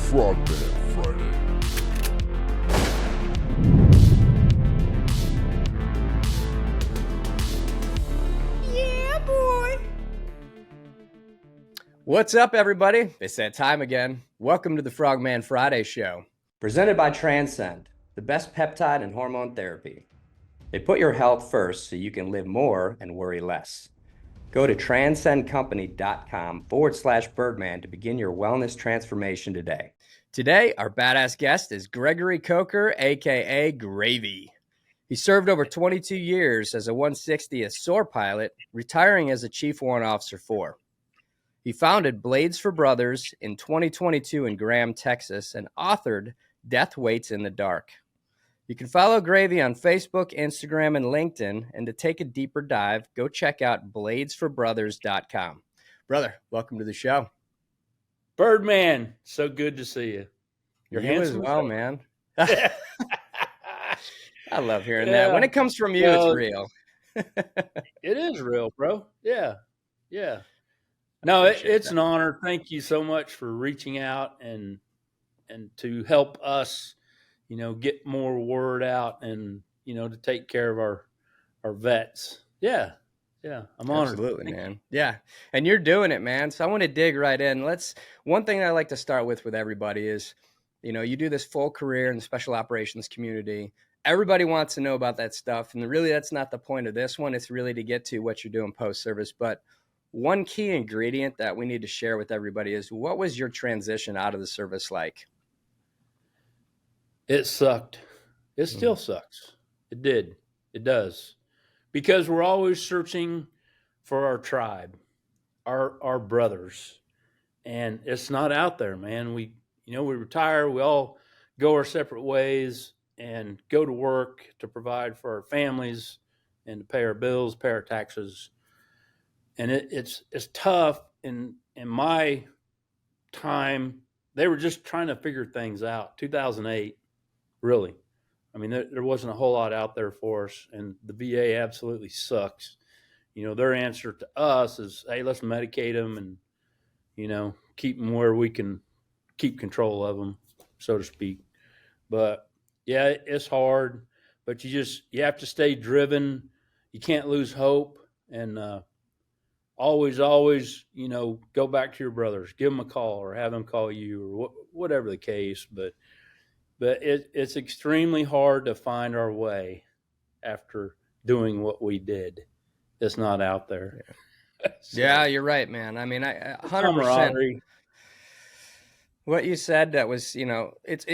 Frogman Friday. Yeah, boy. What's up, everybody? It's that time again. Welcome to the Frogman Friday show. Presented by Transcend, the best peptide and hormone therapy. They put your health first so you can live more and worry less. Go to transcendcompany.com/Birdman to begin your wellness transformation today. Today, our badass guest is Gregory Coker, aka Gravy. He served over 22 years as a 160th SOAR pilot, retiring as a Chief Warrant Officer 4. He founded Blades for Brothers in 2022 in Graham, Texas, and authored Death Waits in the Dark. You can follow Gravy on Facebook, Instagram, and LinkedIn. And to take a deeper dive, go check out bladesforbrothers.com. Brother, welcome to the show. Birdman, so good to see you. You're handsome as well, man. I love hearing that. When it comes from you, it's real. It is real, bro. Yeah. No, it's an honor. Thank you so much for reaching out and to help us, get more word out and, to take care of our vets. Yeah. I'm honored. Absolutely, man. Yeah. And you're doing it, man. So I want to dig right in. One thing I like to start with everybody is, you do this full career in the special operations community. Everybody wants to know about that stuff. And really, that's not the point of this one. It's really to get to what you're doing post-service. But one key ingredient that we need to share with everybody is, what was your transition out of the service like? It sucked. It still sucks. It did. It does. Because we're always searching for our tribe, our brothers. And it's not out there, man. We retire, we all go our separate ways and go to work to provide for our families and to pay our bills, pay our taxes. And it's tough. In my time, they were just trying to figure things out. 2008, really. I mean, there wasn't a whole lot out there for us, and the VA absolutely sucks. Their answer to us is, hey, let's medicate them and, keep them where we can keep control of them, so to speak. But, yeah, it's hard, but you have to stay driven. You can't lose hope, and always, go back to your brothers. Give them a call or have them call you or whatever the case, But it's extremely hard to find our way after doing what we did. It's not out there. So, yeah, you're right, man. I mean, I 100%. What you said, that was, it's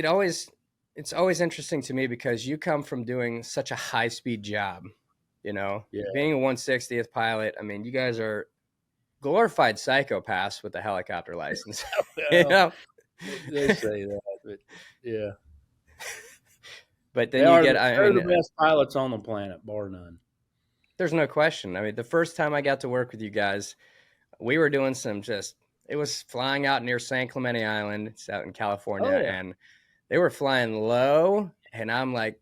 always interesting to me because you come from doing such a high speed job, being a 160th pilot. I mean, you guys are glorified psychopaths with a helicopter license. They say that, but yeah. But then they're the best pilots on the planet, bar none. There's no question. I mean, the first time I got to work with you guys, we were doing it was flying out near San Clemente Island. It's out in California. And they were flying low. And I'm like,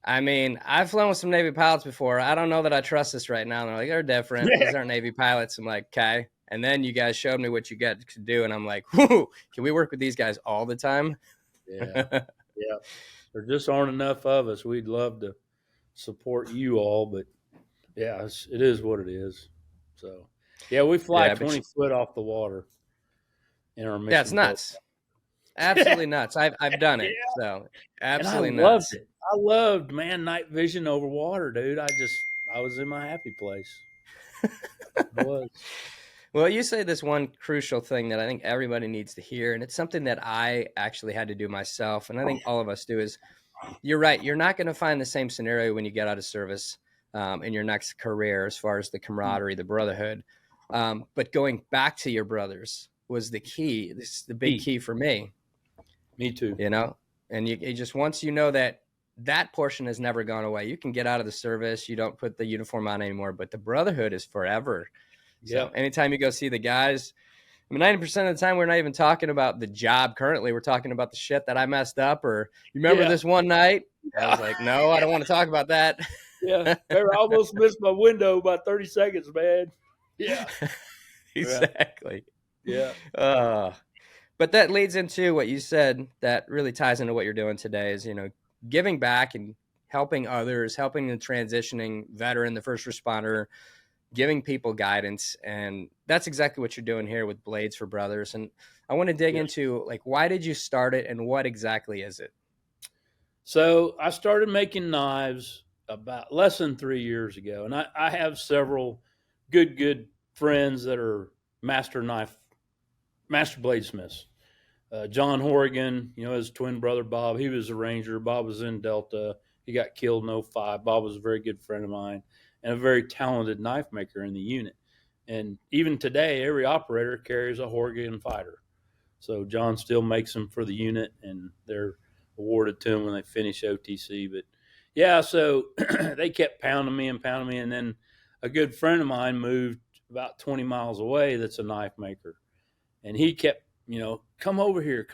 I've flown with some Navy pilots before. I don't know that I trust this right now. And they're like, they're different. These aren't Navy pilots. I'm like, okay. And then you guys showed me what you got to do. And I'm like, whoo, can we work with these guys all the time? Yeah. There just aren't enough of us. We'd love to support you all, but yeah, it is what it is. So yeah, we fly 20 foot off the water in our mission. Yeah, it's nuts. Absolutely nuts. I've done it. So absolutely and I nuts. Loved it. I loved, night vision over water, dude. I was in my happy place. I was. Well, you say this one crucial thing that I think everybody needs to hear, and it's something that I actually had to do myself, and I think all of us do, is you're right. You're not going to find the same scenario when you get out of service in your next career as far as the camaraderie, the brotherhood. But going back to your brothers was the key. This is the big key for me. Me too. And you just, once you know that portion has never gone away, you can get out of the service. You don't put the uniform on anymore, but the brotherhood is forever. So anytime you go see the guys, 90% of the time, we're not even talking about the job currently. We're talking about the shit that I messed up, or you remember this one night? I was like, no, I don't want to talk about that. I almost missed my window by 30 seconds, man. Yeah. Exactly. Yeah. But that leads into what you said that really ties into what you're doing today is, giving back and helping others, helping the transitioning veteran, the first responder, giving people guidance. And that's exactly what you're doing here with Blades for Brothers. And I want to dig into, like, why did you start it and what exactly is it? So I started making knives about less than 3 years ago. And I have several good friends that are master bladesmiths. John Horrigan, his twin brother Bob, he was a Ranger. Bob was in Delta. He got killed in '05. Bob was a very good friend of mine and a very talented knife maker in the unit. And even today, every operator carries a Horrigan fighter. So John still makes them for the unit, and they're awarded to him when they finish OTC. But yeah, so they kept pounding me, and then a good friend of mine moved about 20 miles away that's a knife maker. And he kept, come over here.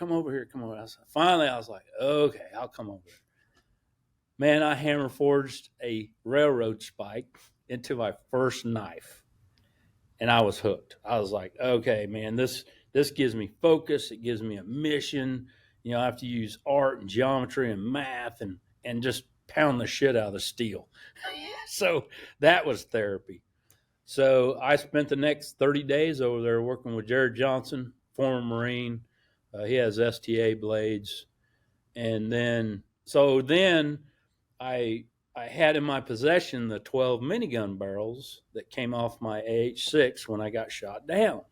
Finally, I was like, okay, I'll come over. Man, I hammer forged a railroad spike into my first knife, and I was hooked. I was like, okay, man, this gives me focus. It gives me a mission. I have to use art and geometry and math and just pound the shit out of the steel. So that was therapy. So I spent the next 30 days over there working with Jared Johnson, former Marine. He has STA blades. And then I had in my possession the 12 minigun barrels that came off my AH-6 when I got shot down.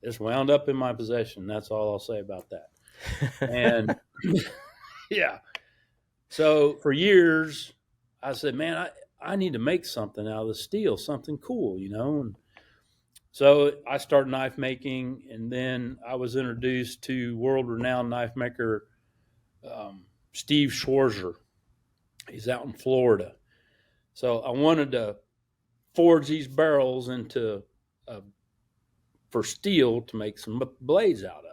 This wound up in my possession. That's all I'll say about that. And yeah. So for years, I said, man, I need to make something out of the steel, something cool, And so I started knife making, and then I was introduced to world-renowned knife maker Steve Schwarzer. He's out in Florida. So I wanted to forge these barrels for steel to make some blades out of.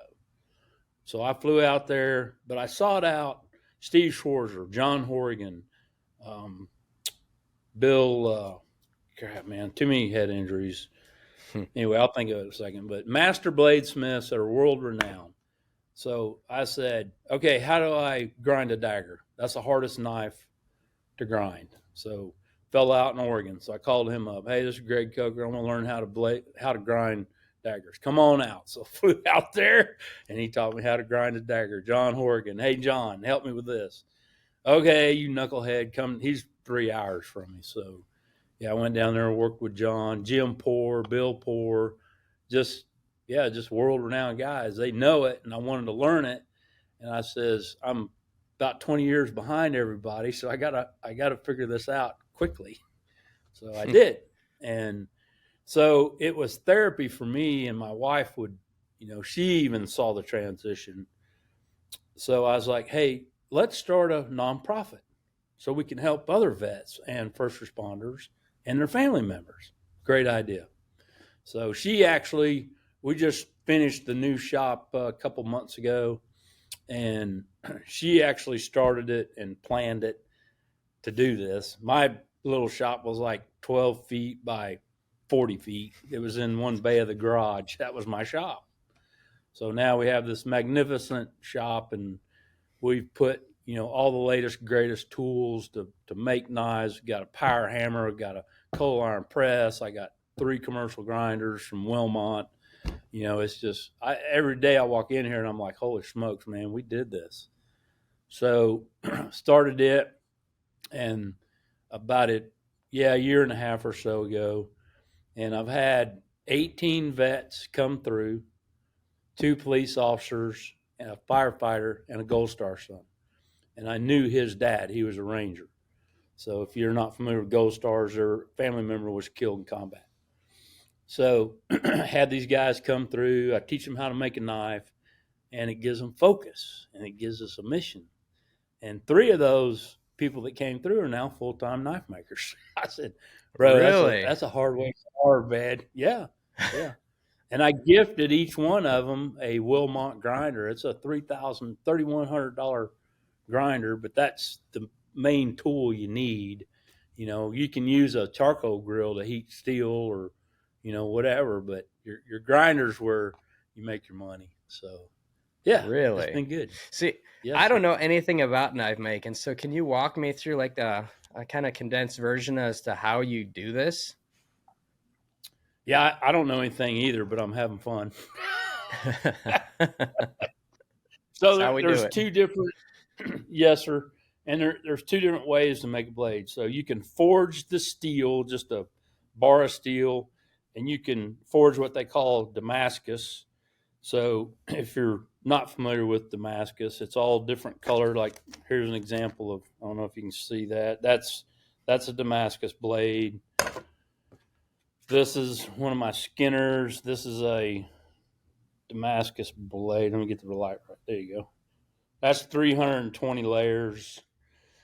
So I flew out there, but I sought out Steve Schwarzer, John Horrigan, Bill, too many head injuries. Anyway, I'll think of it in a second. But master bladesmiths that are world renowned. So I said, okay, how do I grind a dagger? That's the hardest knife to grind. So fell out in Oregon. So I called him up. Hey, this is Greg Coker. I want to learn how to grind daggers. Come on out. So I flew out there, and he taught me how to grind a dagger. John Horrigan. Hey, John, help me with this. Okay, you knucklehead, come. He's 3 hours from me. So yeah, I went down there and worked with John, Jim Poor, Bill Poor, just world-renowned guys. They know it, and I wanted to learn it. And I says, I'm about 20 years behind everybody, so I gotta figure this out quickly. So I did. And so it was therapy for me, and my wife would, she even saw the transition. So I was like, hey, let's start a nonprofit so we can help other vets and first responders and their family members. Great idea. So we just finished the new shop a couple months ago, and she actually started it and planned it to do this. My little shop was like 12 feet by 40 feet. It was in one bay of the garage. That was my shop. So now we have this magnificent shop, and we've put, all the latest, greatest tools to make knives. We've got a power hammer. We've got a coal iron press. I got 3 commercial grinders from Wilmot. It's just, every day I walk in here and I'm like, holy smokes, man, we did this. So started it, and about a year and a half or so ago, and I've had 18 vets come through, 2 police officers, and a firefighter, and a Gold Star son. And I knew his dad. He was a Ranger. So if you're not familiar with Gold Stars, their family member was killed in combat. So I had these guys come through. I teach them how to make a knife, and it gives them focus, and it gives us a mission. And 3 of those people that came through are now full-time knife makers. I said, bro, really? that's a hard way to start, man. Yeah. And I gifted each one of them a Wilmot grinder. It's a $3,100 grinder, but that's the main tool you need. You can use a charcoal grill to heat steel or, whatever, but your grinder's where you make your money. So Yeah, it's Really? been good. See, Yes, I sir. don't know anything about knife making, so can you walk me through like a kind of condensed version as to how you do this? Yeah, I don't know anything either, but I'm having fun. So That's how we do there's it. two different, yes, sir. And there's two different ways to make a blade. So you can forge the steel, just a bar of steel, and you can forge what they call Damascus. So if you're not familiar with Damascus, it's all different color. Like here's an example of, I don't know if you can see that. That's a Damascus blade. This is one of my Skinners. This is a Damascus blade. Let me get the light right. There you go. That's 320 layers.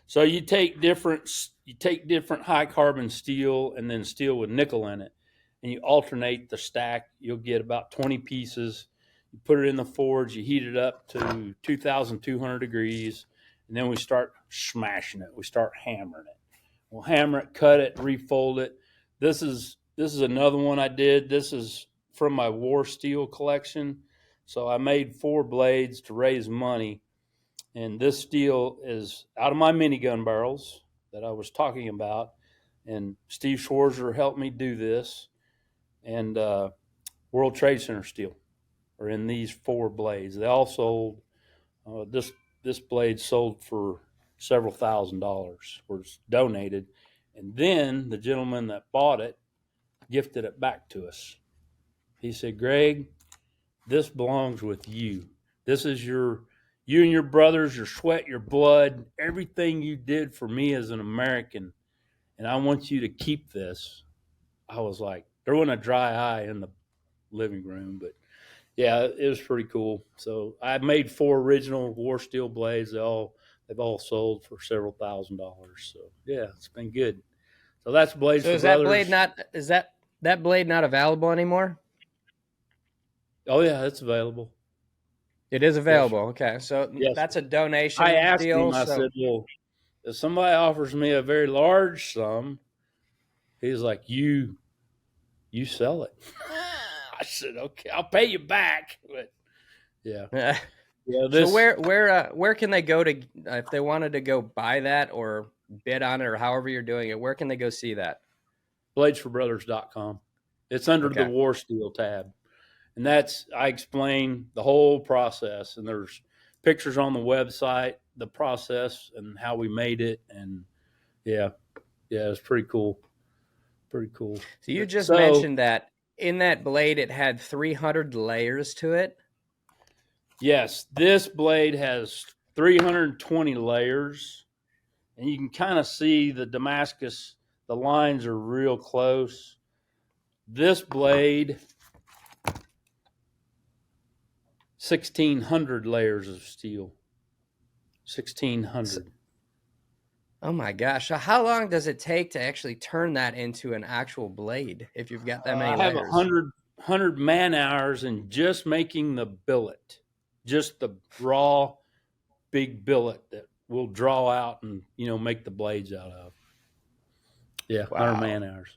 So you take different high carbon steel and then steel with nickel in it, and you alternate the stack. You'll get about 20 pieces. You put it in the forge. You heat it up to 2,200 degrees, and then we start smashing it. We start hammering it. We'll hammer it, cut it, refold it. This is another one I did. This is from my war steel collection. So I made 4 blades to raise money, and this steel is out of my minigun barrels that I was talking about. And Steve Schwarzer helped me do this. And World Trade Center steel are in these 4 blades. They all sold. This blade sold for several $1,000s. Was donated, and then the gentleman that bought it gifted it back to us. He said, "Greg, this belongs with you. This is you and your brothers, your sweat, your blood, everything you did for me as an American, and I want you to keep this." I was like, there wasn't a dry eye in the living room, but yeah, it was pretty cool. So I made 4 original war steel blades. They've all sold for several $1,000s. So yeah, it's been good. So that's Blades So for is that Brothers. blade not is that blade not available anymore? Oh yeah, it's available. It is Yes, sir. available. Okay. So Yes, that's sir. a I donation asked him. deal. I So said, "Well, if somebody offers me a very large sum," he's like, "You sell it." I said, "Okay, I'll pay you back." But yeah, yeah. so This where can they go to if they wanted to go buy that or bid on it or however you're doing it? Where can they go see that? bladesforbrothers.com. It's under the Okay. War Steel tab. And I explain the whole process, and there's pictures on the website, the process and how we made it. And yeah, it's pretty cool. Pretty cool. So you just So mentioned that in that blade it had 300 layers to it. yes, this blade has 320 layers, and you can kind of see the Damascus, the lines are real close. This blade, 1,600 layers of steel. So, 1,600. oh my gosh. So how long does it take to actually turn that into an actual blade if you've got that many I have layers? 100 man hours in just making the billet, just the raw big billet that we'll draw out and make the blades out of. Yeah, 100 Wow. man hours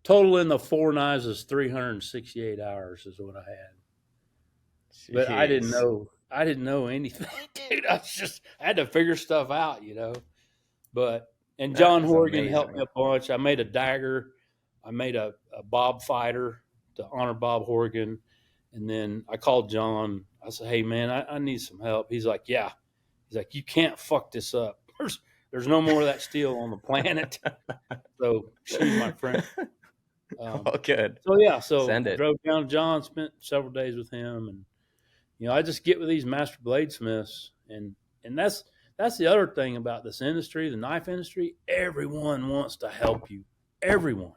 total in the 4 knives is 368 hours is what I had. But Jeez. I didn't know anything, dude. I had to figure stuff out. But and That John is Horgan helped me amazing. a bunch. I made a dagger. I made a Bob fighter to honor Bob Horgan. And then I called John. I said, "Hey man, I need some help." He's like, "Yeah." He's like, "You can't fuck this up. There's no more of that steel on the planet." So she's my friend. Oh, good. So yeah, so Send I it. drove down to John, spent several days with him, and I just get with these master bladesmiths, and that's the other thing about this industry, the knife industry. Everyone wants to help you. Everyone.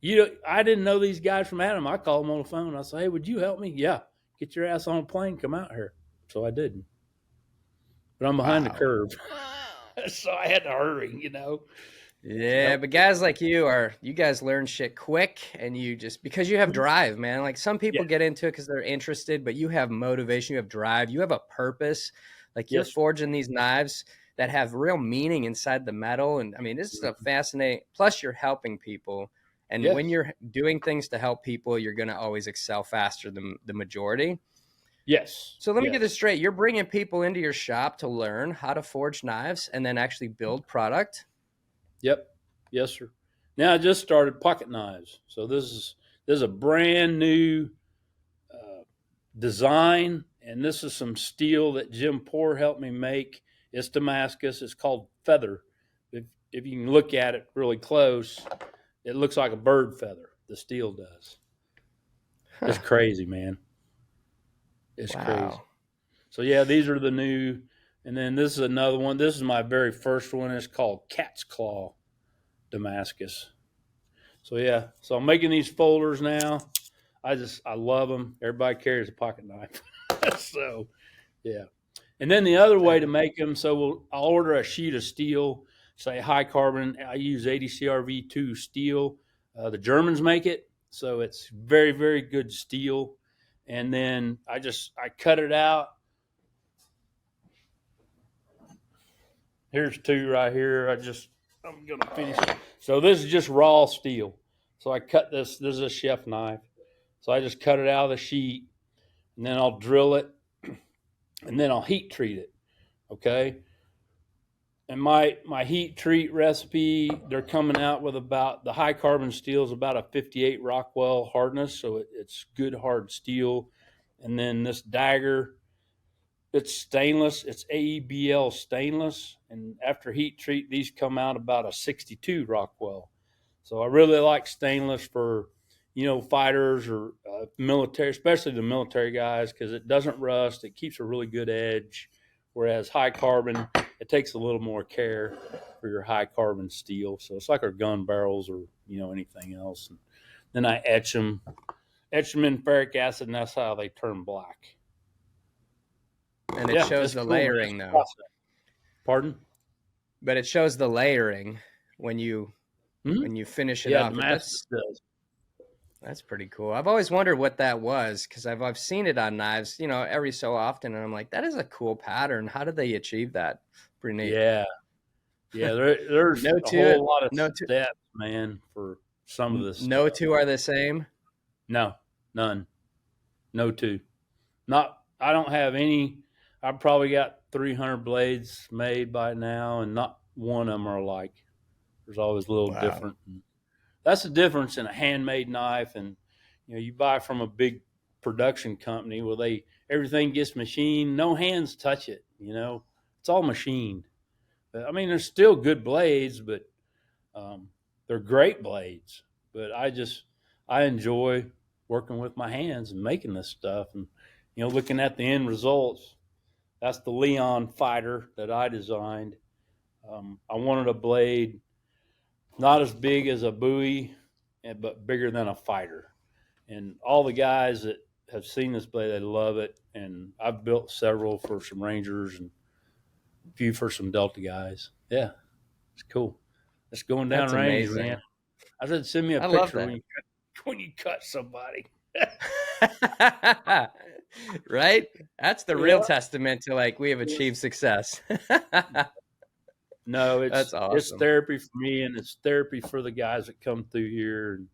I didn't know these guys from Adam. I called them on the phone. I said, "Hey, would you help me?" "Yeah, get your ass on a plane, come out here." So I did, but I'm behind the Wow. curve, so I had to hurry. Yeah, Help. but guys like you guys learn shit quick and you just because you have drive, man. Like some people Yeah. get into it because they're interested, but you have motivation, you have drive, you have a purpose. Like you're Yes. forging these knives that have real meaning inside the metal. And I mean, this is a fascinating, plus you're helping people. And when Yes. you're doing things to help people, you're going to always excel faster than the majority. Yes. So let me yes. get this straight. You're bringing people into your shop to learn how to forge knives and then actually build product? Yep. Yes, sir. Now I just started pocket knives. So this is a brand new design, and this is some steel that Jim Poor helped me make. It's Damascus. It's called feather. If you can look at it really close, it looks like a bird feather. The steel does. Huh. It's crazy, man. It's crazy. Wow. So yeah, these are the new. And then this is another one. This is my very first one. It's called Cat's Claw Damascus. So yeah, so I'm making these folders now. I love them. Everybody carries a pocket knife. So yeah. And then the other way to make them, so I'll order a sheet of steel, say high carbon. I use 80CRV2 steel. The Germans make it, so it's very, very good steel. And then I cut it out. Here's two right here. I'm gonna finish it. So this is just raw steel. So I cut this. This is a chef knife. So I just cut it out of the sheet, and then I'll drill it, and then I'll heat treat it. Okay. And my heat treat recipe, they're coming out with about the high carbon steel is about a 58 Rockwell hardness, so it's good hard steel. And then this dagger, it's stainless. It's AEBL stainless, and after heat treat, these come out about a 62 Rockwell. So I really like stainless for, fighters or military, especially the military guys, because it doesn't rust. It keeps a really good edge. Whereas high carbon, it takes a little more care for your high carbon steel. So it's like our gun barrels or anything else. And then I etch them in ferric acid, and that's how they turn black. And it shows the layering, though. Process. Pardon? But it shows the layering when you finish it up. That's pretty cool. I've always wondered what that was because I've seen it on knives, every so often, and I'm like, that is a cool pattern. How did they achieve that? Pretty neat. Yeah. There's a whole lot of steps, man, for some of this. No stuff. two are the same? No, none. No two. I don't have any. I've probably got 300 blades made by now, and not one of them are alike. There's always a little different. That's the difference in a handmade knife, and you buy from a big production company where everything gets machined, no hands touch it. It's all machined. I mean, they're still good blades, but they're great blades. But I enjoy working with my hands and making this stuff, and looking at the end results. That's the Leon fighter that I designed. I wanted a blade not as big as a Bowie, but bigger than a fighter. And all the guys that have seen this blade, they love it. And I've built several for some Rangers and a few for some Delta guys. Yeah, it's cool. It's going down range, amazing. Man. I said, send me a picture when you cut somebody. Right? That's the real testament to we have achieved success. No, that's awesome. It's therapy for me, and it's therapy for the guys that come through here. And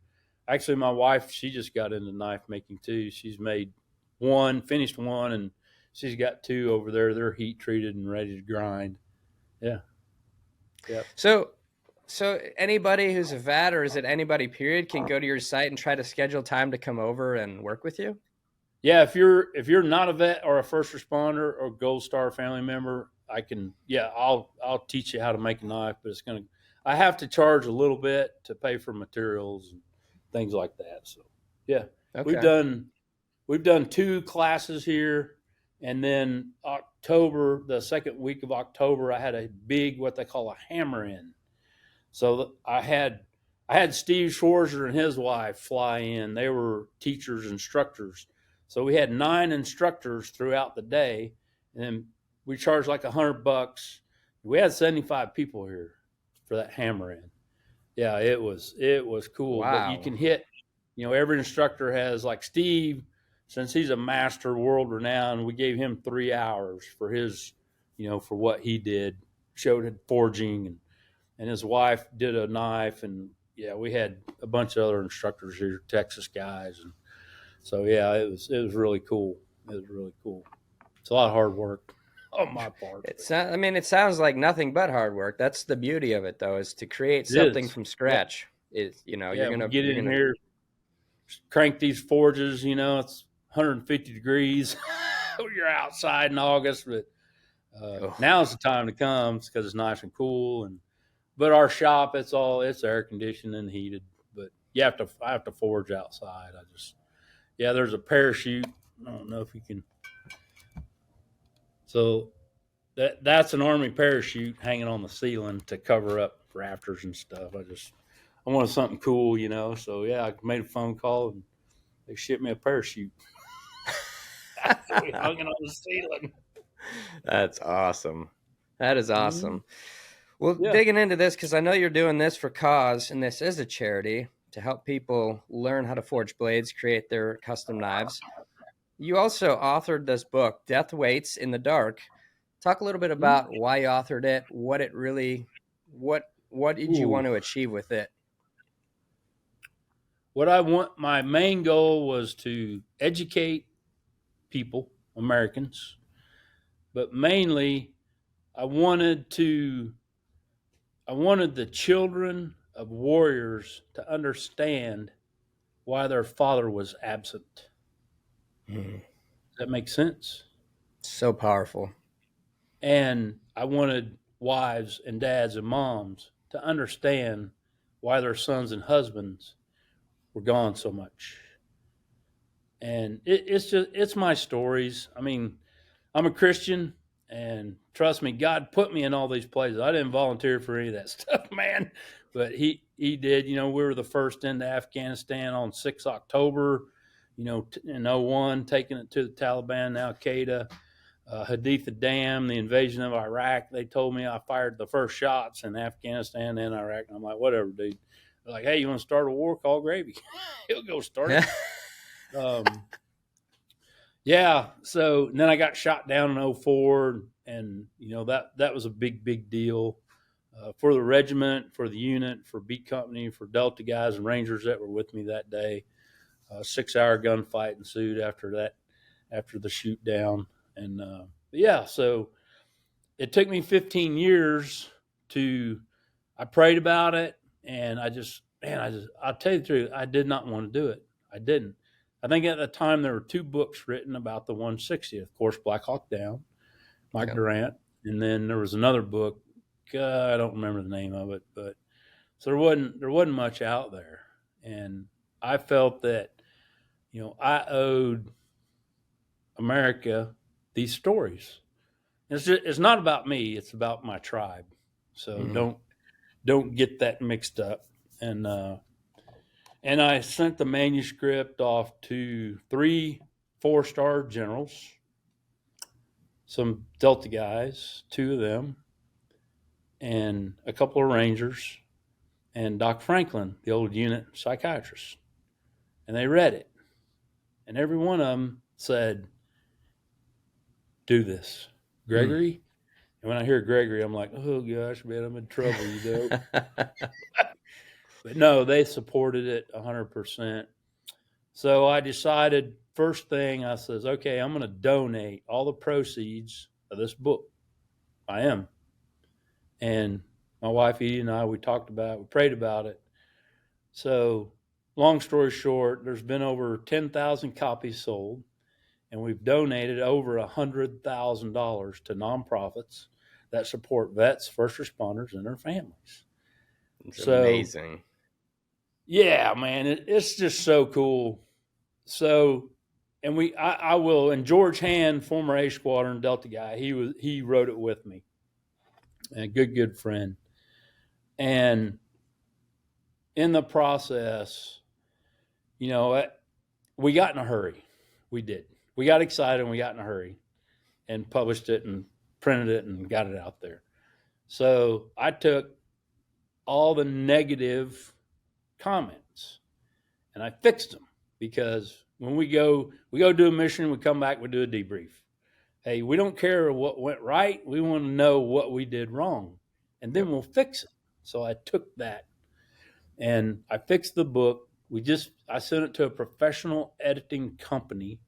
actually, my wife, she just got into knife making too. She's made finished one, and she's got two over there. They're heat treated and ready to grind. Yeah. Yep. So anybody who's a vet, or is it anybody period, can go to your site and try to schedule time to come over and work with you? Yeah, if you're not a vet or a first responder or Gold Star family member, I'll teach you how to make a knife, but I have to charge a little bit to pay for materials and things like that. So yeah, okay. We've done 2 classes here, and then the second week of October, I had a big, what they call a hammer in. So I had Steve Schwarzer and his wife fly in. They were teachers, instructors. So we had 9 instructors throughout the day, and then we charged like $100. We had 75 people here for that hammer in. Yeah, it was cool. Wow. But you can hit, every instructor has, like Steve, since he's a master, world renowned, we gave him 3 hours for his, for what he did, showed it forging, and his wife did a knife, and yeah, we had a bunch of other instructors here, Texas guys, and so yeah, it was really cool. It was really cool. It's a lot of hard work on my part. It sounds like nothing but hard work. That's the beauty of it, though, is to create It something is. from Yep. scratch. Yeah, we get in here, crank these forges. It's 150 degrees. You're outside in August, but now's the time to come because it's nice and cool. But our shop, it's air conditioned and heated. But I have to forge outside. There's a parachute. I don't know if you can. So that's an Army parachute hanging on the ceiling to cover up rafters and stuff. I wanted something cool, So I made a phone call and they shipped me a parachute. So we hung it on the ceiling. That's awesome. That is awesome. Mm-hmm. Well, digging into this, because I know you're doing this for cause, and this is a charity to help people learn how to forge blades, create their custom knives. You also authored this book, Death Waits in the Dark. Talk a little bit about why you authored it, what did you want to achieve with it? My main goal was to educate people, Americans, but mainly I wanted the children of warriors to understand why their father was absent. Does that make sense? So powerful. And I wanted wives and dads and moms to understand why their sons and husbands were gone so much. And it's my stories. I mean, I'm a Christian, and trust me, God put me in all these places. I didn't volunteer for any of that stuff, man, but he did. We were the first into Afghanistan on 6 October, in 01, taking it to the Taliban, Al Qaeda, Haditha Dam, the invasion of Iraq. They told me I fired the first shots in Afghanistan and Iraq. And I'm like, whatever, dude. They're like, hey, you want to start a war? Call Gravy. He'll go start it. So then I got shot down in 04, and that was a big deal for the regiment, for the unit, for B Company, for Delta guys and Rangers that were with me that day. 6-hour gunfight ensued after the shoot down. And so it took me 15 years I prayed about it, and I'll tell you the truth, I did not want to do it. I didn't. I think at the time there were 2 books written about the 160th. Of course, Black Hawk Down, Mike Durant, and then there was another book. I don't remember the name of it, but so there wasn't much out there, and I felt that I owed America these stories. It's not about me; it's about my tribe. So don't get that mixed up. And I sent the manuscript off to 3 4-star generals, some Delta guys, 2 of them, and a couple of Rangers, and Doc Franklin, the old unit psychiatrist. And they read it. And every one of them said, do this. Gregory? And when I hear Gregory, I'm like, oh, gosh, man, I'm in trouble, But no, they supported it 100%. So I decided, first thing I says, okay, I'm going to donate all the proceeds of this book. I am. And my wife, Edie, and I, we talked about it, we prayed about it. So long story short, there's been over 10,000 copies sold, and we've donated over $100,000 to nonprofits that support vets, first responders, and their families. It's amazing. Yeah, man, it's just so cool. So, and I will, and George Hand, former A Squadron Delta guy, he wrote it with me, a good friend. And in the process, we got in a hurry. We did. We got excited and we got in a hurry and published it and printed it and got it out there. So I took all the negative comments and I fixed them, because when we go do a mission, we come back, we do a debrief. Hey, we don't care what went right. We want to know what we did wrong, and then we'll fix it. So I took that and I fixed the book. I sent it to a professional editing company.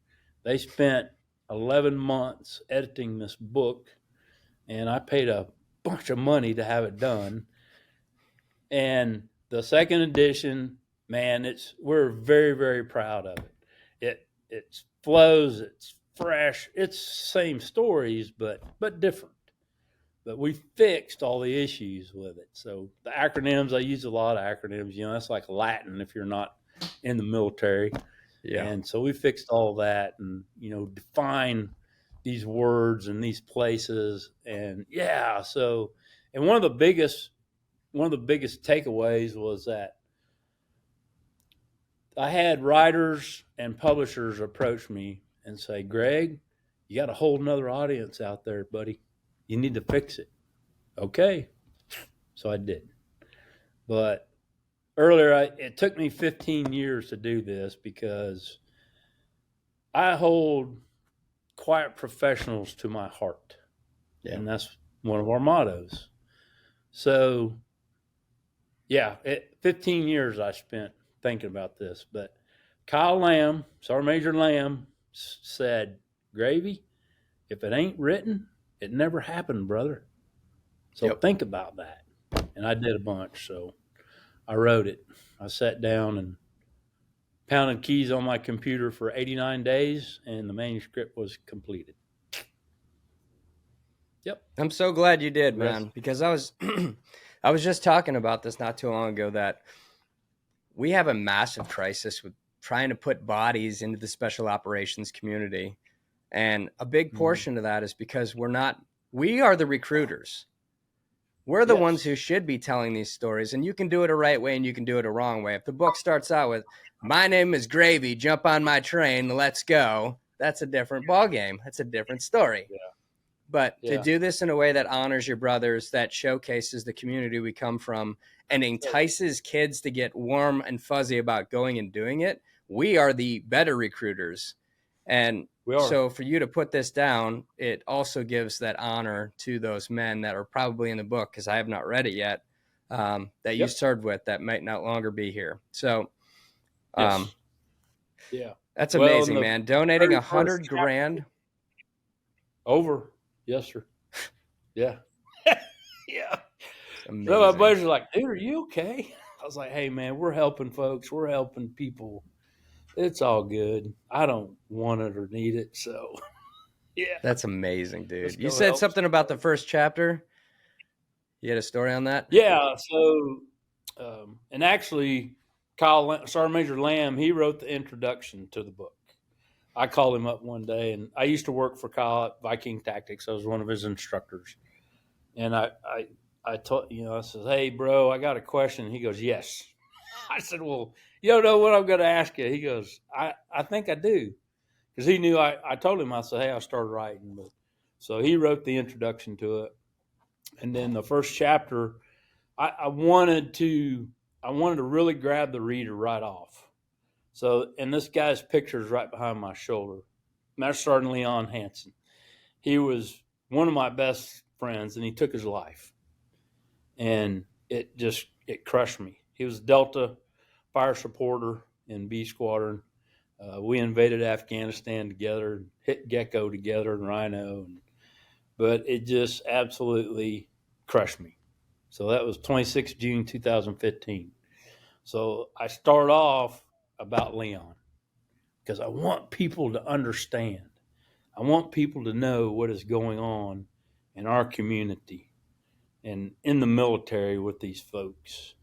They spent 11 months editing this book, and I paid a bunch of money to have it done. And the second edition, man, we're very, very proud of it. It flows, it's fresh, it's same stories, but different. But we fixed all the issues with it. So the acronyms, I use a lot of acronyms. You know, that's like Latin if you're not in the military. Yeah. And so we fixed all that, and define these words and these places, and So, and one of the biggest takeaways was that I had writers and publishers approach me and say, Greg, you got a whole nother audience out there, buddy. You need to fix it. Okay. So I did. But earlier, it took me 15 years to do this because I hold quiet professionals to my heart. Yeah. And that's one of our mottos. So, 15 years I spent thinking about this. But Kyle Lamb, Sergeant Major Lamb, said, Gravy, if it ain't written, it never happened, brother. So think about that. And I did a bunch. So I wrote it. I sat down and pounded keys on my computer for 89 days, and the manuscript was completed. Yep. I'm so glad you did, man, because I was I was just talking about this not too long ago, that we have a massive crisis with trying to put bodies into the special operations community. And a big portion of that is because we are the recruiters. We're the ones who should be telling these stories, and you can do it a right way and you can do it a wrong way. If the book starts out with, my name is Gravy, jump on my train, let's go, that's a different ballgame. That's a different story. Yeah. But to do this in a way that honors your brothers, that showcases the community we come from, and entices kids to get warm and fuzzy about going and doing it, we are the better recruiters. And so for you to put this down, it also gives that honor to those men that are probably in the book, because I have not read it yet, that you served with that might not longer be here. So that's amazing, man. Donating $100,000 over. Yes, sir. Yeah. Yeah. So my buddies are like, dude, are you okay? I was like, hey, man, we're helping folks. We're helping people. It's all good. I don't want it or need it. So, yeah. That's amazing, dude. You said something about the first chapter. You had a story on that? Yeah. So, and actually, Sergeant Major Lamb, he wrote the introduction to the book. I called him up one day, and I used to work for Kyle at Viking Tactics. I was one of his instructors. And I told, I said, hey, bro, I got a question. He goes, yes. I said, well, you don't know what I'm going to ask you. He goes, I think I do. Because he knew I told him, I said, hey, I started writing. But so he wrote the introduction to it. And then the first chapter, I wanted to really grab the reader right off. So, and this guy's picture is right behind my shoulder. And that's Sergeant Leon Hansen. He was one of my best friends, and he took his life. And it crushed me. He was Delta fire supporter in B Squadron. We invaded Afghanistan together, hit Gecko together and Rhino. But it just absolutely crushed me. So that was 26 June 2015. So I start off about Leon because I want people to understand. I want people to know what is going on in our community and in the military with these folks.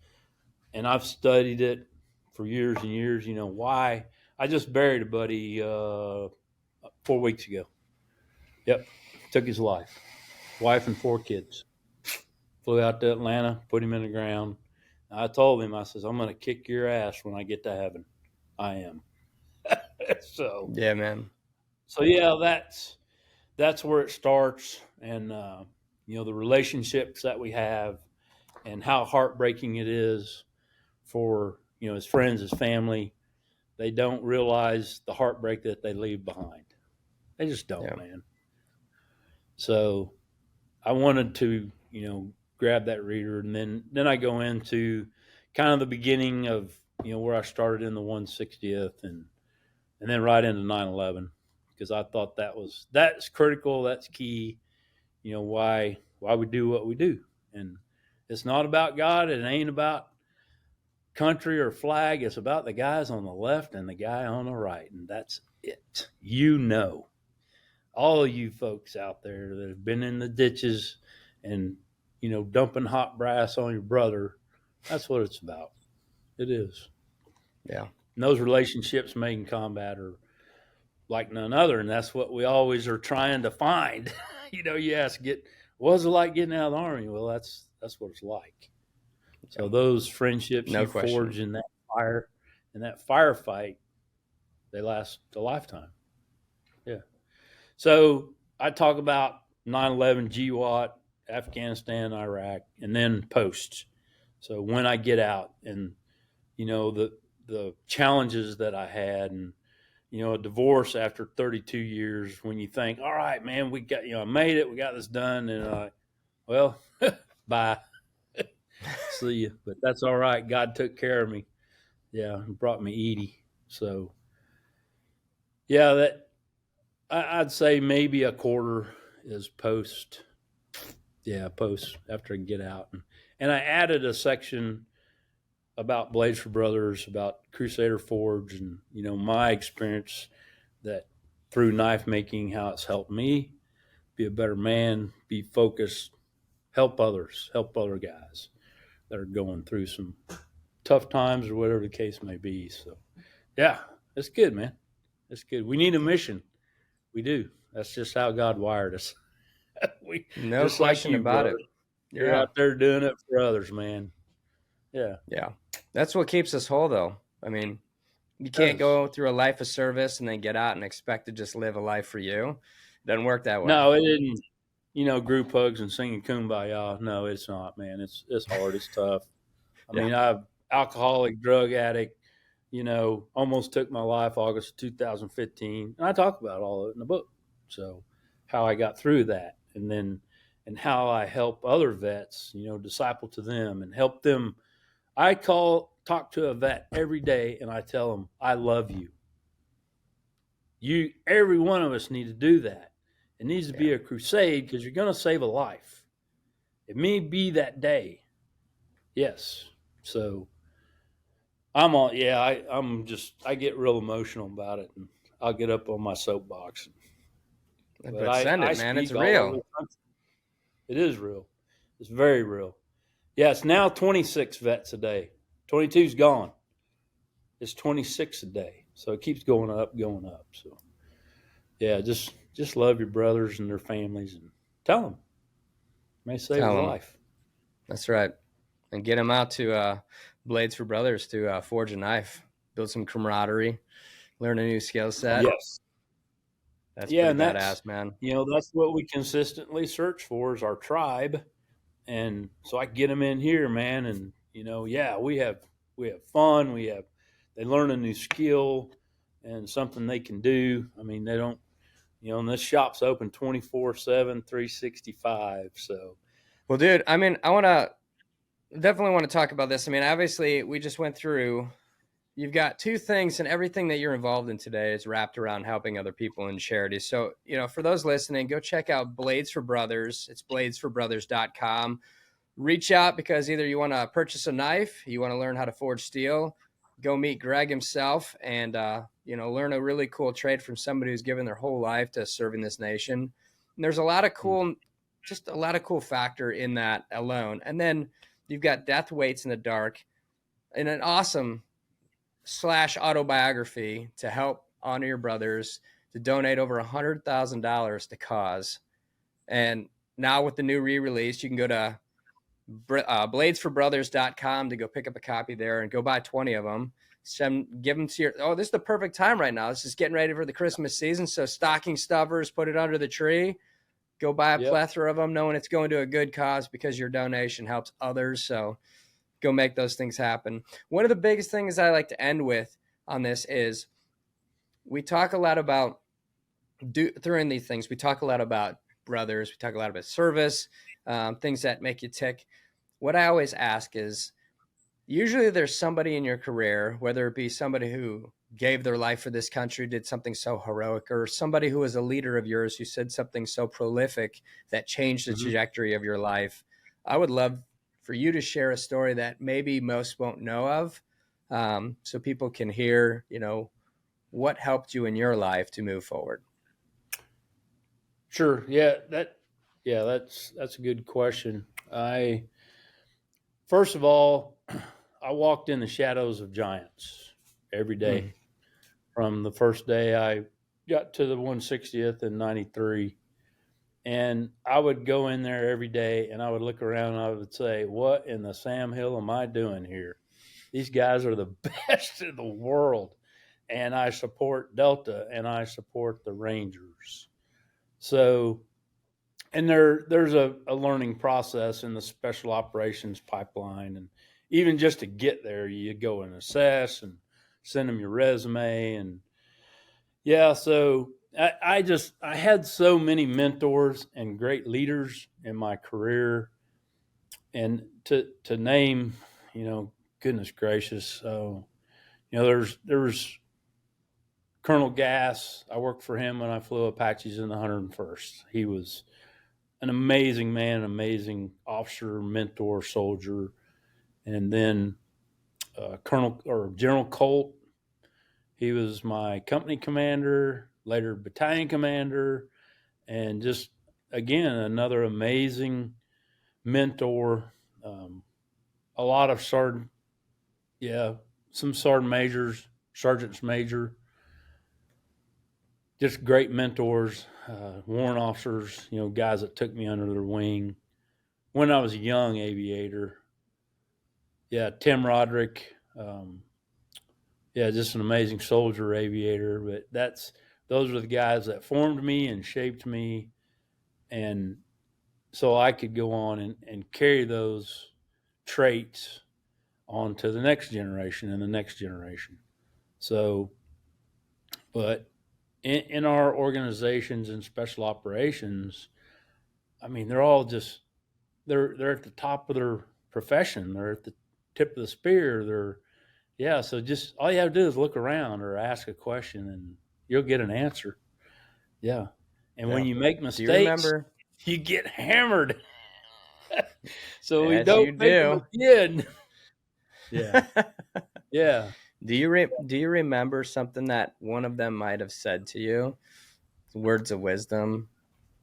And I've studied it for years and years. Why? I just buried a buddy 4 weeks ago. Yep. Took his life. Wife and 4 kids. Flew out to Atlanta, put him in the ground. I told him, I says, I'm going to kick your ass when I get to heaven. I am. So yeah, man. So yeah, that's where it starts, and the relationships that we have, and how heartbreaking it is for his friends, his family. They don't realize the heartbreak that they leave behind. They just don't, man. So I wanted to grab that reader, and then I go into kind of the beginning of where I started in the 160th, and then right into 9/11, because I thought that's critical. That's key. Why we do what we do. And it's not about God. It ain't about country or flag. It's about the guys on the left and the guy on the right. And that's it. All of you folks out there that have been in the ditches and, dumping hot brass on your brother, that's what it's about. It is. Yeah. And those relationships made in combat are like none other. And that's what we always are trying to find. You ask, what was it like getting out of the Army? Well, that's what it's like. So those friendships you forge in that firefight, they last a lifetime. Yeah. So I talk about 9/11, GWAT, Afghanistan, Iraq, and then post. So when I get out and, the challenges that I had and, a divorce after 32 years, when you think, all right, man, we got, I made it, we got this done. And well, bye. See you. But that's all right. God took care of me. Yeah. And brought me Edie. So yeah, I'd say maybe a quarter is post. Yeah. Post after I get out. And I added a section about Blades for Brothers, about Crusader Forge, and my experience that through knife making, how it's helped me be a better man, be focused, help others, help other guys that are going through some tough times or whatever the case may be. So yeah, it's good, man. It's good. We need a mission. We do. That's just how God wired us. No question about it. You're out there doing it for others, man. Yeah. Yeah. That's what keeps us whole, though. I mean, you can't go through a life of service and then get out and expect to just live a life for you. It doesn't work that way. No, it didn't. Group hugs and singing Kumbaya. No, it's not, man. It's hard. It's tough. I mean, I'm alcoholic, drug addict, almost took my life August 2015. And I talk about all of it in the book. So how I got through that and how I help other vets, disciple to them and help them. I talk to a vet every day and I tell them, I love you. Every one of us need to do that. It needs to be a crusade because you're going to save a life. It may be that day. Yes. So I get real emotional about it and I'll get up on my soapbox. But send it, man. It's real. It is real. It's very real. Yeah, it's now 26 vets a day. 22's gone. It's 26 a day. So it keeps going up. So yeah, just love your brothers and their families and tell them. It may save your life. That's right. And get them out to Blades for Brothers to forge a knife, build some camaraderie, learn a new skill set. Yes. That's badass, man. That's what we consistently search for is our tribe. And so I get them in here, man. And, we have fun. They learn a new skill and something they can do. I mean, they don't, and this shop's open 24/7, 365. So, well, dude, I mean, definitely want to talk about this. I mean, obviously we just went through, you've got two things and everything that you're involved in today is wrapped around helping other people in charity. So, for those listening, go check out Blades for Brothers. It's bladesforbrothers.com. Reach out because either you want to purchase a knife, you want to learn how to forge steel, go meet Greg himself and, learn a really cool trade from somebody who's given their whole life to serving this nation. And there's a lot of cool factor in that alone. And then you've got Death Waits in the Dark and an awesome / autobiography to help honor your brothers, to donate over $100,000 to cause. And now with the new re-release, you can go to bladesforbrothers.com to go pick up a copy there and go buy 20 of them. Give them to this is the perfect time right now. This is getting ready for the Christmas season. So stocking stuffers, put it under the tree, go buy a plethora of them, knowing it's going to a good cause because your donation helps others. So go make those things happen. One of the biggest things I like to end with on this is we talk a lot about during these things. We talk a lot about brothers. We talk a lot about service, things that make you tick. What I always ask is, usually there's somebody in your career, whether it be somebody who gave their life for this country, did something so heroic, or somebody who was a leader of yours who said something so prolific that changed the trajectory of your life. I would love for you to share a story that maybe most won't know of, so people can hear, what helped you in your life to move forward. Sure. Yeah, that's a good question. First of all, I walked in the shadows of giants every day. From the first day I got to the 160th in 93. And I would go in there every day and I would look around and I would say, what in the Sam Hill am I doing here? These guys are the best in the world. And I support Delta and I support the Rangers. So, and there's a learning process in the special operations pipeline. And even just to get there, you go and assess and send them your resume. And yeah, so I had so many mentors and great leaders in my career. And to name, goodness gracious. So, there's Colonel Gass. I worked for him when I flew Apaches in the 101st. He was an amazing man, an amazing officer, mentor, soldier. And then General Colt. He was my company commander, later battalion commander, and just, again, another amazing mentor. A lot of some sergeant majors, sergeants major, just great mentors, warrant officers, guys that took me under their wing when I was a young aviator. Yeah, Tim Roderick. Just an amazing soldier aviator. But those are the guys that formed me and shaped me, and so I could go on and carry those traits on to the next generation and the next generation. So, but in our organizations and special operations, I mean, they're all just they're at the top of their profession. They're at the tip of the spear. So just all you have to do is look around or ask a question and you'll get an answer. Yeah. And when you make mistakes, you get hammered. So we don't make them again. Yeah. Yeah. Do you remember something that one of them might have said to you? Words of wisdom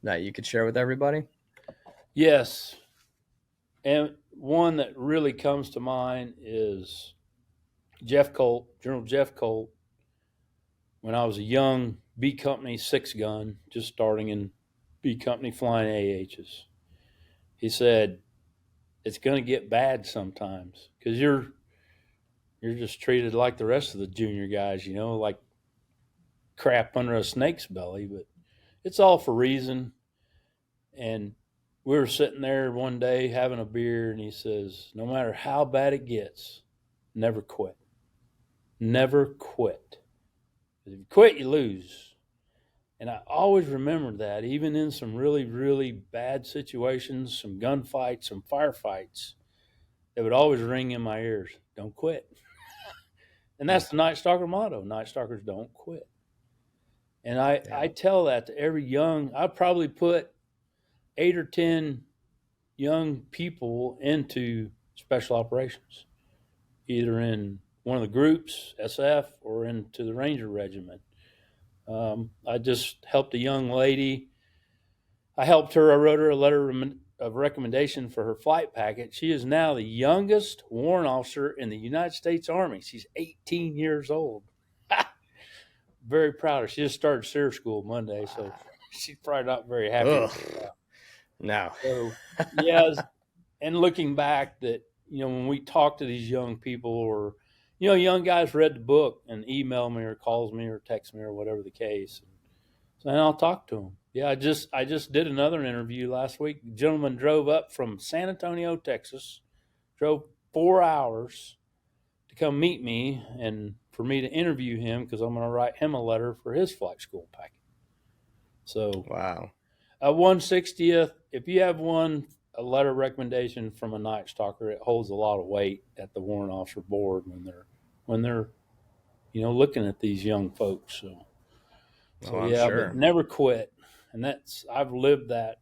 that you could share with everybody? Yes. And one that really comes to mind is General Jeff Colt. When I was a young B Company 6-gun, just starting in B Company flying AHs, he said, it's going to get bad sometimes because you're just treated like the rest of the junior guys, like crap under a snake's belly, but it's all for reason. And we were sitting there one day having a beer, and he says, no matter how bad it gets, never quit. Never quit. If you quit, you lose. And I always remembered that, even in some really, really bad situations, some gunfights, some firefights, it would always ring in my ears, don't quit. And that's the Night Stalker motto. Night Stalkers don't quit. And I tell that to every I probably put 8 or 10 young people into special operations, either in one of the groups, SF, or into the Ranger Regiment. I just helped a young lady. I helped her. I wrote her a letter of recommendation for her flight packet. She is now the youngest warrant officer in the United States Army. She's 18 years old. Very proud of her. She just started SEER school Monday, so she's probably not very happy. No. So, yes. And looking back, that, when we talk to these young people, or, young guys read the book and email me or calls me or text me or whatever the case, and I'll talk to them. Yeah, I just did another interview last week. The gentleman drove up from San Antonio, Texas, drove 4 hours to come meet me and for me to interview him because I'm going to write him a letter for his flight school packet. So, wow. A 160th, if you have a letter recommendation from a Night Stalker, it holds a lot of weight at the warrant officer board when they're looking at these young folks. So I'm yeah, sure. but never quit. And I've lived that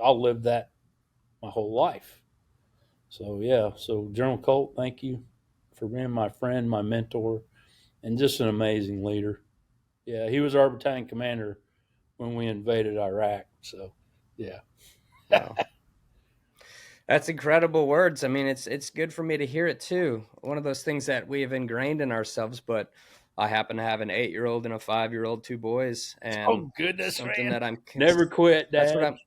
I'll live that my whole life. So yeah, so General Colt, thank you for being my friend, my mentor, and just an amazing leader. Yeah, he was our battalion commander when we invaded Iraq. So yeah. Wow. That's incredible words. I mean, it's good for me to hear it too. One of those things that we have ingrained in ourselves, but I happen to have an 8-year-old and a 5-year-old, 2 boys, and Oh goodness, something man. that Never quit, that's what Dad.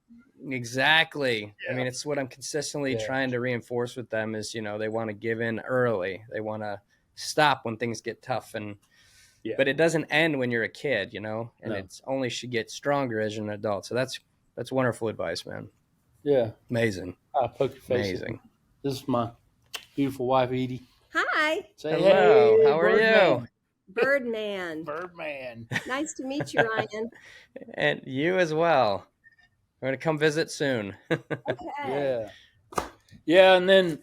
exactly. I Yeah. mean, it's what I'm consistently Yeah. trying to reinforce with them is, they want to give in early. They want to stop when things get tough Yeah. but it doesn't end when you're a kid, and No. it's only should get stronger as an adult. So that's wonderful advice, man. Yeah. Amazing. I'll poke your face. Amazing. This is my beautiful wife, Edie. Hi. Say Hello. hey, How are you? Birdman. Birdman. Nice to meet you, Ryan. And you as well. We're going to come visit soon. Okay. Yeah, and then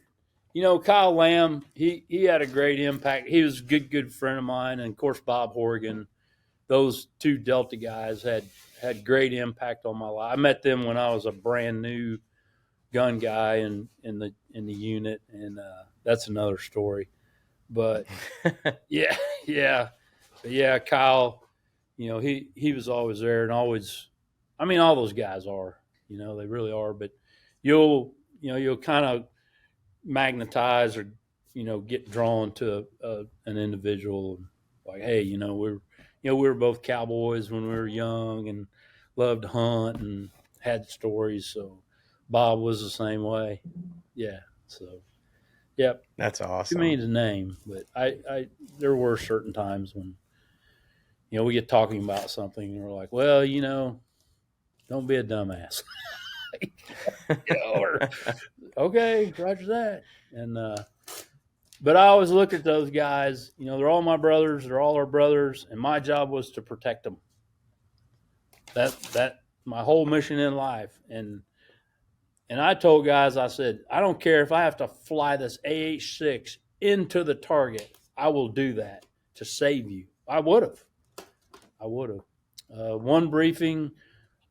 Kyle Lamb, he had a great impact. He was a good friend of mine, and of course Bob Horgan. Those two Delta guys had great impact on my life. I met them when I was a brand new gun guy in the unit, and that's another story. But yeah, Kyle, he was always there and always. I mean, all those guys are, they really are. But you'll kind of magnetize or get drawn to an individual. Like, hey, we were both cowboys when we were young and loved to hunt and had stories. So Bob was the same way. Yeah. So, yep. That's awesome. Too many to name, but I there were certain times when we get talking about something and we're like, well, don't be a dumbass. Or okay, roger that. And but I always look at those guys. They're all my brothers. They're all our brothers, and my job was to protect them. That my whole mission in life. And I told guys, I said, I don't care if I have to fly this AH-6 into the target. I will do that to save you. I would have. One briefing,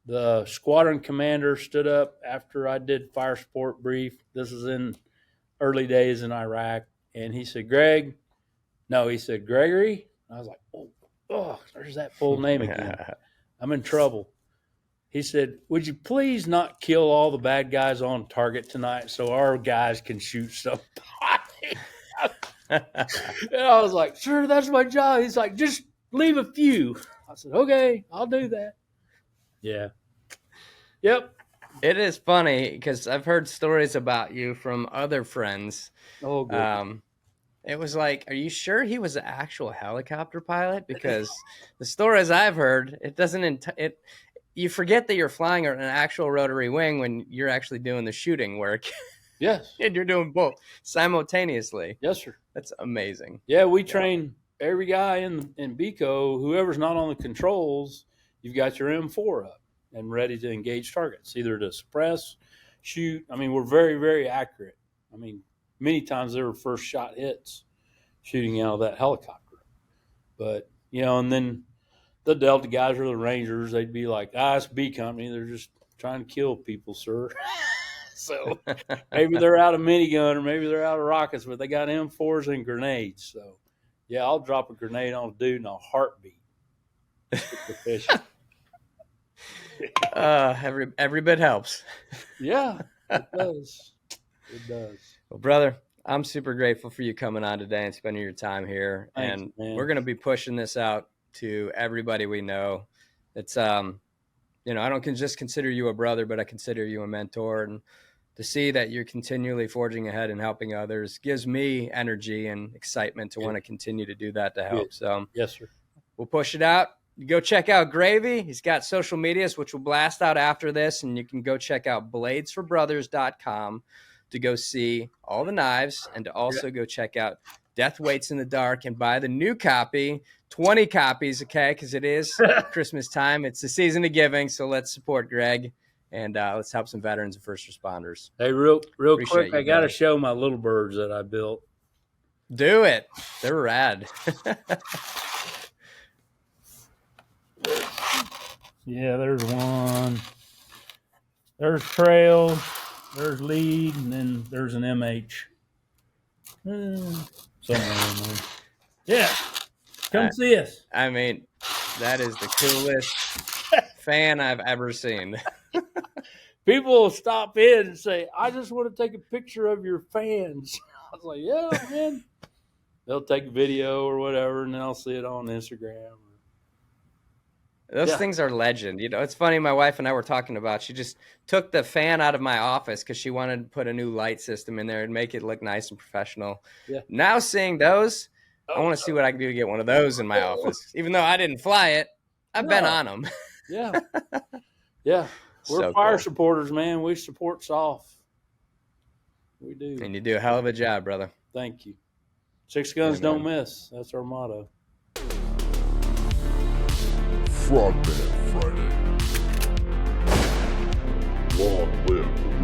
the squadron commander stood up after I did fire support brief. This is in early days in Iraq. And he said, Gregory. I was like, oh, there's that full name again. I'm in trouble. He said, would you please not kill all the bad guys on target tonight so our guys can shoot somebody? And I was like, sure, that's my job. He's like, just leave a few. I said, okay, I'll do that. Yeah. Yep. It is funny because I've heard stories about you from other friends. Oh, good. It was like, are you sure he was an actual helicopter pilot? Because the stories I've heard, it doesn't, you forget that you're flying an actual rotary wing when you're actually doing the shooting work. Yes. And you're doing both simultaneously. Yes, sir. That's amazing. Yeah, we train every guy in BCO, whoever's not on the controls, you've got your M4 up and ready to engage targets, either to suppress, shoot. I mean, we're very, very accurate. I mean, many times they were first shot hits shooting out of that helicopter. But, and then the Delta guys or the Rangers, they'd be like, it's B company. They're just trying to kill people, sir. So maybe they're out of minigun or maybe they're out of rockets, but they got M4s and grenades. So, yeah, I'll drop a grenade on a dude in a heartbeat. Every bit helps. Yeah, it does. It does. Well, brother, I'm super grateful for you coming on today and spending your time here. Thanks, and man. We're going to be pushing this out to everybody we know. It's, I don't just consider you a brother, but I consider you a mentor. And to see that you're continually forging ahead and helping others gives me energy and excitement to want to continue to do that to help. Good. So yes, sir. We'll push it out. You go check out Gravy. He's got social medias, which will blast out after this. And you can go check out bladesforbrothers.com to go see all the knives and to also go check out Death Waits in the Dark and buy the new copy, 20 copies, okay, because it is Christmas time. It's the season of giving, so let's support Greg and let's help some veterans and first responders. Hey, real Appreciate quick, you, I got to brother. show my little birds that I built. Do it. They're rad. Yeah, there's one. There's trail. There's lead, and then there's an MH. Somewhere in there. Yeah. Come see us. I mean, that is the coolest fan I've ever seen. People will stop in and say, I just want to take a picture of your fans. I was like, yeah, man. They'll take a video or whatever, and then I'll see it on Instagram. Those things are legend. You know, it's funny. My wife and I were talking about, she just took the fan out of my office because she wanted to put a new light system in there and make it look nice and professional. Yeah. Now seeing those, I want to see what I can do to get one of those in my office. Even though I didn't fly it, I've been on them. Yeah. Yeah. We're So fire cool. supporters, man. We support SOF. We do. And you do a hell of a job, brother. Thank you. 6 guns Amen. don't miss. That's our motto. Frogman Friday. Long live